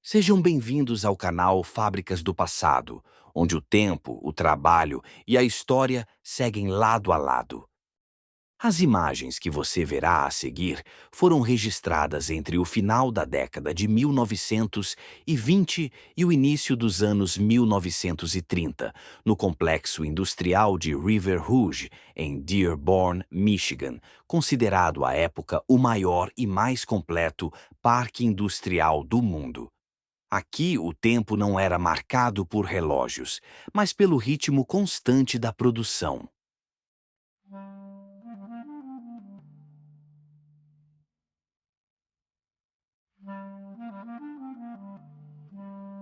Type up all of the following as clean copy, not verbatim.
Sejam bem-vindos ao canal Fábricas do Passado, onde o tempo, o trabalho e a história seguem lado a lado. As imagens que você verá a seguir foram registradas entre o final da década de 1920 e o início dos anos 1930, no complexo industrial de River Rouge, em Dearborn, Michigan, considerado à época o maior e mais completo parque industrial do mundo. Aqui, o tempo não era marcado por relógios, mas pelo ritmo constante da produção.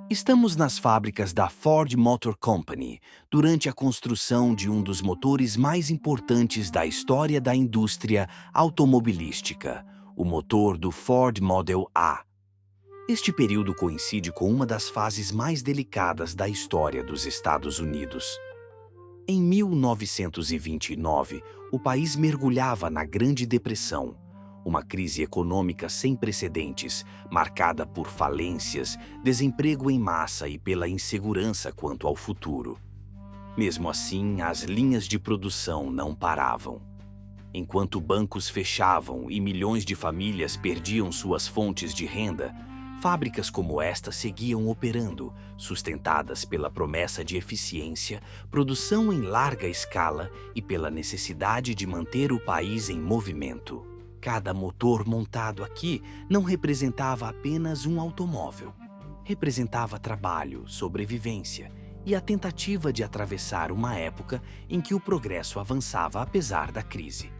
Estamos nas fábricas da Ford Motor Company, durante a construção de um dos motores mais importantes da história da indústria automobilística, o motor do Ford Model A. Este período coincide com uma das fases mais delicadas da história dos Estados Unidos. Em 1929, o país mergulhava na Grande Depressão, uma crise econômica sem precedentes, marcada por falências, desemprego em massa e pela insegurança quanto ao futuro. Mesmo assim, as linhas de produção não paravam. Enquanto bancos fechavam e milhões de famílias perdiam suas fontes de renda, fábricas como esta seguiam operando, sustentadas pela promessa de eficiência, produção em larga escala e pela necessidade de manter o país em movimento. Cada motor montado aqui não representava apenas um automóvel. Representava trabalho, sobrevivência e a tentativa de atravessar uma época em que o progresso avançava apesar da crise.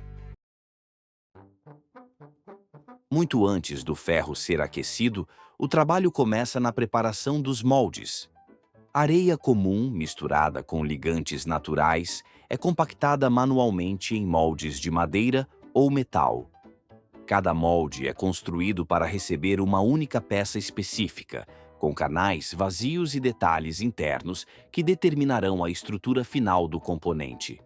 Muito antes do ferro ser aquecido, o trabalho começa na preparação dos moldes. Areia comum, misturada com ligantes naturais, é compactada manualmente em moldes de madeira ou metal. Cada molde é construído para receber uma única peça específica, com canais vazios e detalhes internos que determinarão a estrutura final do componente.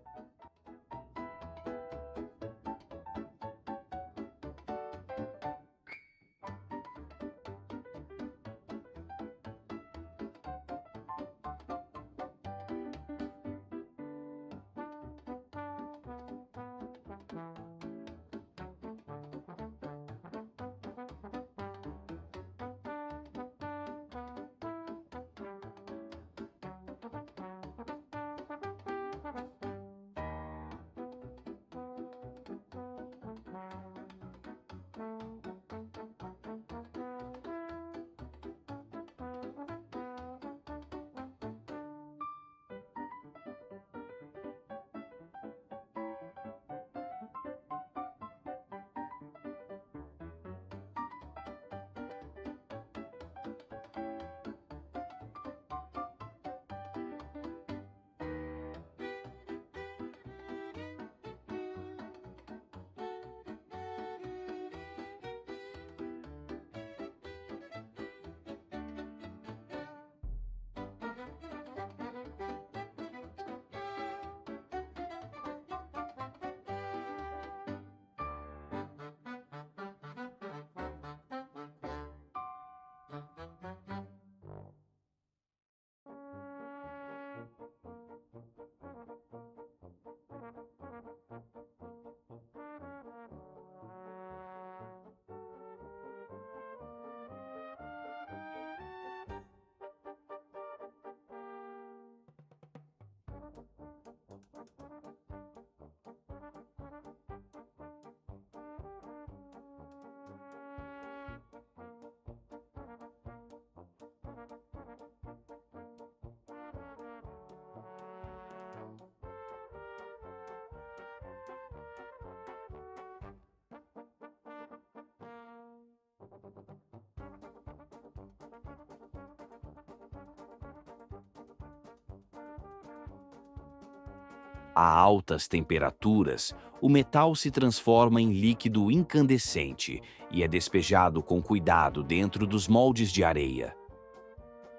A altas temperaturas, o metal se transforma em líquido incandescente e é despejado com cuidado dentro dos moldes de areia.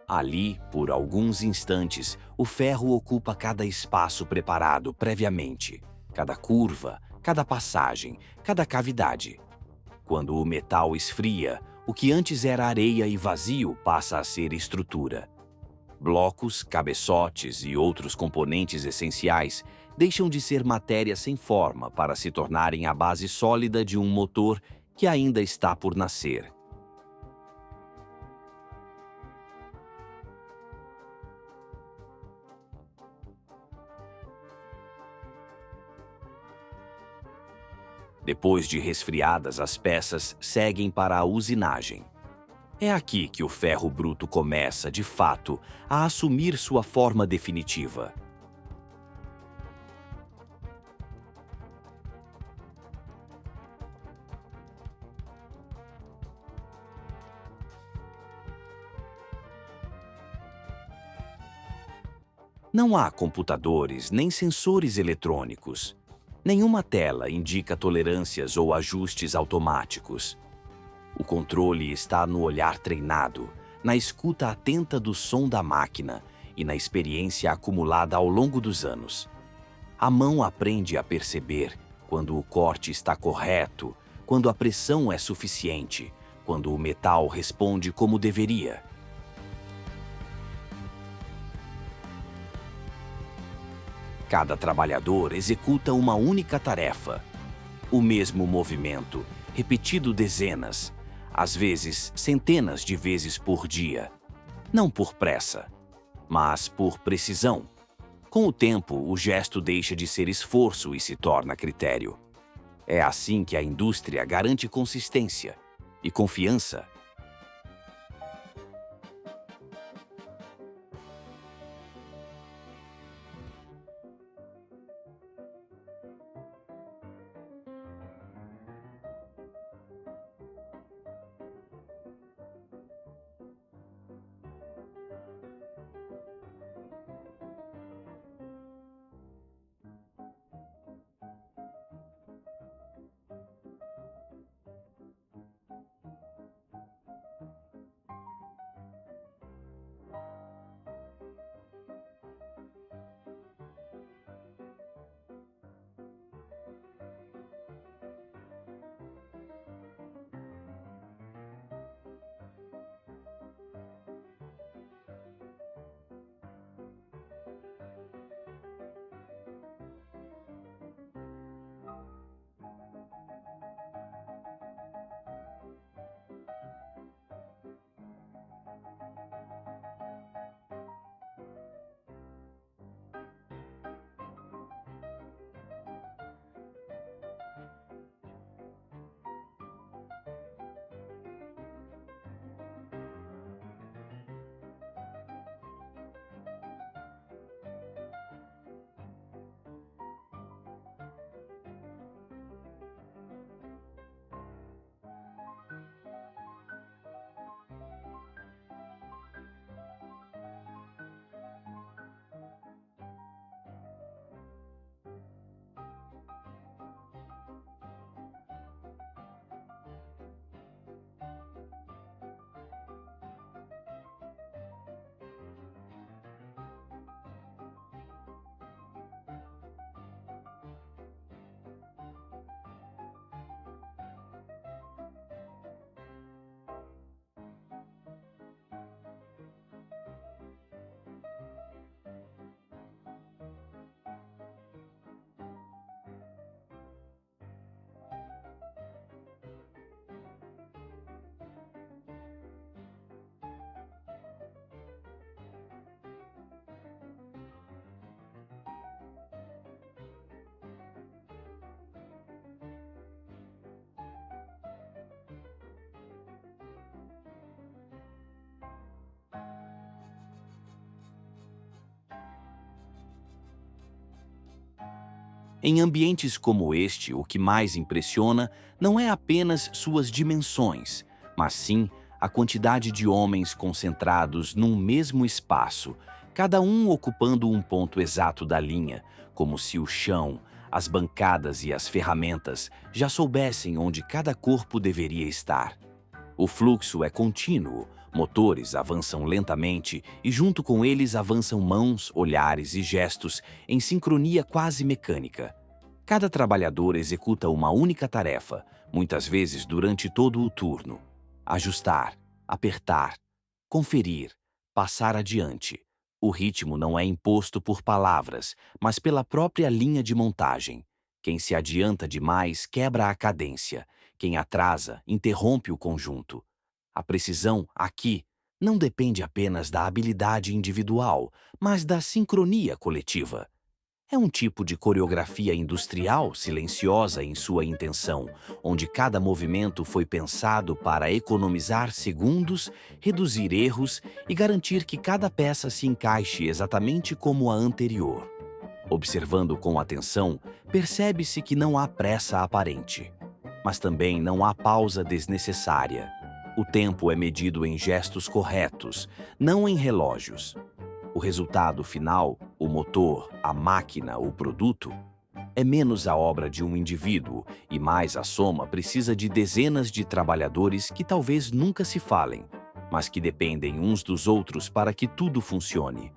Ali, por alguns instantes, o ferro ocupa cada espaço preparado previamente, cada curva, cada passagem, cada cavidade. Quando o metal esfria, O que antes era areia e vazio passa a ser estrutura. Blocos, cabeçotes e outros componentes essenciais deixam de ser matéria sem forma para se tornarem a base sólida de um motor que ainda está por nascer. Depois de resfriadas, as peças seguem para a usinagem. É aqui que o ferro bruto começa, de fato, a assumir sua forma definitiva. Não há computadores nem sensores eletrônicos. Nenhuma tela indica tolerâncias ou ajustes automáticos. O controle está no olhar treinado, na escuta atenta do som da máquina e na experiência acumulada ao longo dos anos. A mão aprende a perceber quando o corte está correto, quando a pressão é suficiente, quando o metal responde como deveria. Cada trabalhador executa uma única tarefa. O mesmo movimento, repetido dezenas, às vezes centenas de vezes por dia. Não por pressa, mas por precisão. Com o tempo, o gesto deixa de ser esforço e se torna critério. É assim que a indústria garante consistência e confiança. Em ambientes como este, o que mais impressiona não é apenas suas dimensões, mas sim a quantidade de homens concentrados num mesmo espaço, cada um ocupando um ponto exato da linha, como se o chão, as bancadas e as ferramentas já soubessem onde cada corpo deveria estar. O fluxo é contínuo, motores avançam lentamente e junto com eles avançam mãos, olhares e gestos em sincronia quase mecânica. Cada trabalhador executa uma única tarefa, muitas vezes durante todo o turno. Ajustar, apertar, conferir, passar adiante. O ritmo não é imposto por palavras, mas pela própria linha de montagem. Quem se adianta demais quebra a cadência. Quem atrasa interrompe o conjunto. A precisão, aqui, não depende apenas da habilidade individual, mas da sincronia coletiva. É um tipo de coreografia industrial silenciosa em sua intenção, onde cada movimento foi pensado para economizar segundos, reduzir erros e garantir que cada peça se encaixe exatamente como a anterior. Observando com atenção, percebe-se que não há pressa aparente, mas também não há pausa desnecessária. O tempo é medido em gestos corretos, não em relógios. O resultado final, o motor, a máquina, o produto, é menos a obra de um indivíduo e mais a soma precisa de dezenas de trabalhadores que talvez nunca se falem, mas que dependem uns dos outros para que tudo funcione.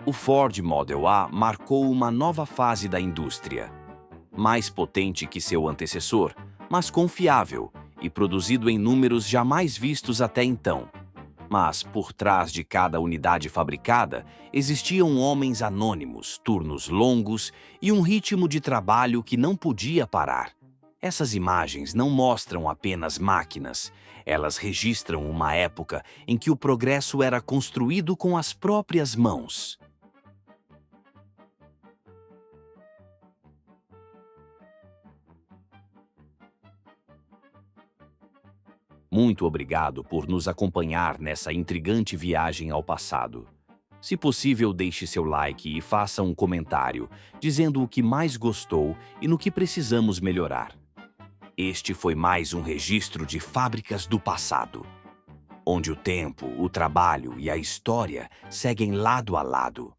O Ford Model A marcou uma nova fase da indústria. Mais potente que seu antecessor, mas confiável e produzido em números jamais vistos até então. Mas, por trás de cada unidade fabricada, existiam homens anônimos, turnos longos e um ritmo de trabalho que não podia parar. Essas imagens não mostram apenas máquinas, elas registram uma época em que o progresso era construído com as próprias mãos. Muito obrigado por nos acompanhar nessa intrigante viagem ao passado. Se possível, deixe seu like e faça um comentário, dizendo o que mais gostou e no que precisamos melhorar. Este foi mais um registro de fábricas do passado, onde o tempo, o trabalho e a história seguem lado a lado.